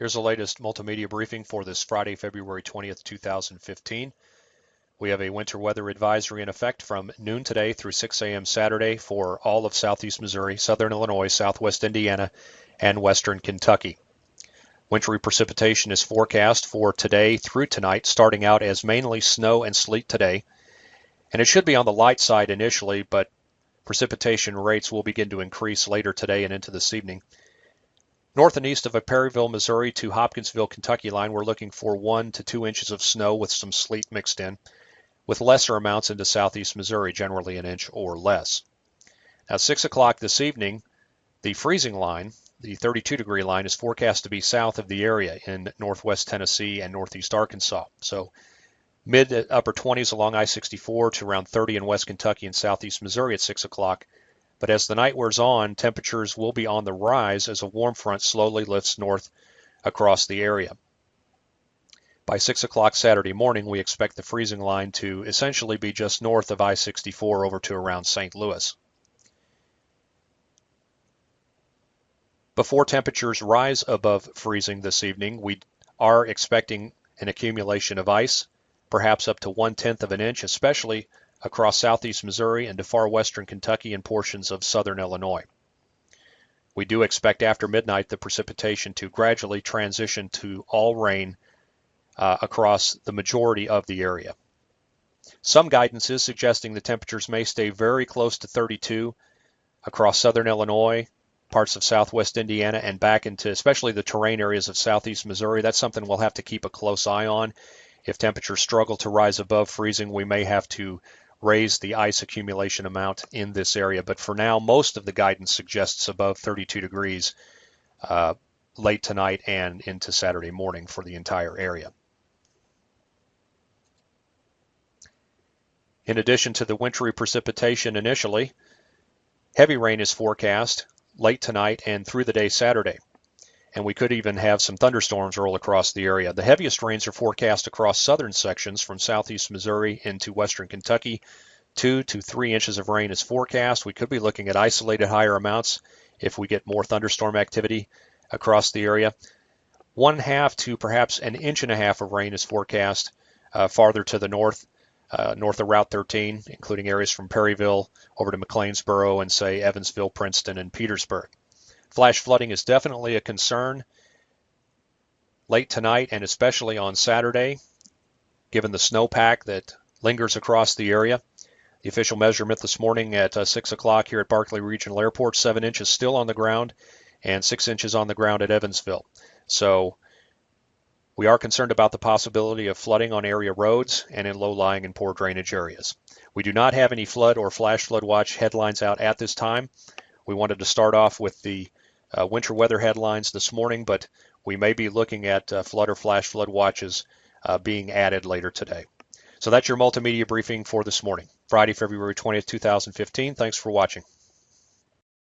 Here's the latest multimedia briefing for this Friday, February 20th, 2015. We have a winter weather advisory in effect from noon today through 6 a.m. Saturday for all of southeast Missouri, southern Illinois, southwest Indiana, and western Kentucky. Wintry precipitation is forecast for today through tonight, starting out as mainly snow and sleet today. And it should be on the light side initially, but precipitation rates will begin to increase later today and into this evening. North and east of a Perryville, Missouri to Hopkinsville, Kentucky line, we're looking for 1 to 2 inches of snow with some sleet mixed in, with lesser amounts into southeast Missouri, generally an inch or less. Now, 6 o'clock this evening, the freezing line, the 32-degree line, is forecast to be south of the area in northwest Tennessee and northeast Arkansas. So mid to upper 20s along I-64 to around 30 in west Kentucky and southeast Missouri at 6 o'clock. But as the night wears on, temperatures will be on the rise as a warm front slowly lifts north across the area. By 6 o'clock Saturday morning, we expect the freezing line to essentially be just north of I-64 over to around St. Louis. Before temperatures rise above freezing this evening, we are expecting an accumulation of ice, perhaps up to 1/10 of an inch, especially across southeast Missouri and to far western Kentucky and portions of southern Illinois. We do expect after midnight the precipitation to gradually transition to all rain across the majority of the area. Some guidance is suggesting the temperatures may stay very close to 32 across southern Illinois, parts of southwest Indiana, and back into especially the terrain areas of southeast Missouri. That's something we'll have to keep a close eye on. If temperatures struggle to rise above freezing, we may have to raise the ice accumulation amount in this area. But for now, most of the guidance suggests above 32 degrees late tonight and into Saturday morning for the entire area. In addition to the wintry precipitation initially, heavy rain is forecast late tonight and through the day Saturday. And we could even have some thunderstorms roll across the area. The heaviest rains are forecast across southern sections from southeast Missouri into western Kentucky. 2 to 3 inches of rain is forecast. We could be looking at isolated higher amounts if we get more thunderstorm activity across the area. 1/2 to perhaps 1.5 inches of rain is forecast farther to the north, north of Route 13, including areas from Perryville over to McLeansboro and, say, Evansville, Princeton, and Petersburg. Flash flooding is definitely a concern late tonight and especially on Saturday, given the snowpack that lingers across the area. The official measurement this morning at 6 o'clock here at Barkley Regional Airport, 7 inches still on the ground and 6 inches on the ground at Evansville. So we are concerned about the possibility of flooding on area roads and in low-lying and poor drainage areas. We do not have any flood or flash flood watch headlines out at this time. We wanted to start off with the winter weather headlines this morning, but we may be looking at flood or flash flood watches being added later today. So that's your multimedia briefing for this morning, Friday, February 20th, 2015. Thanks for watching.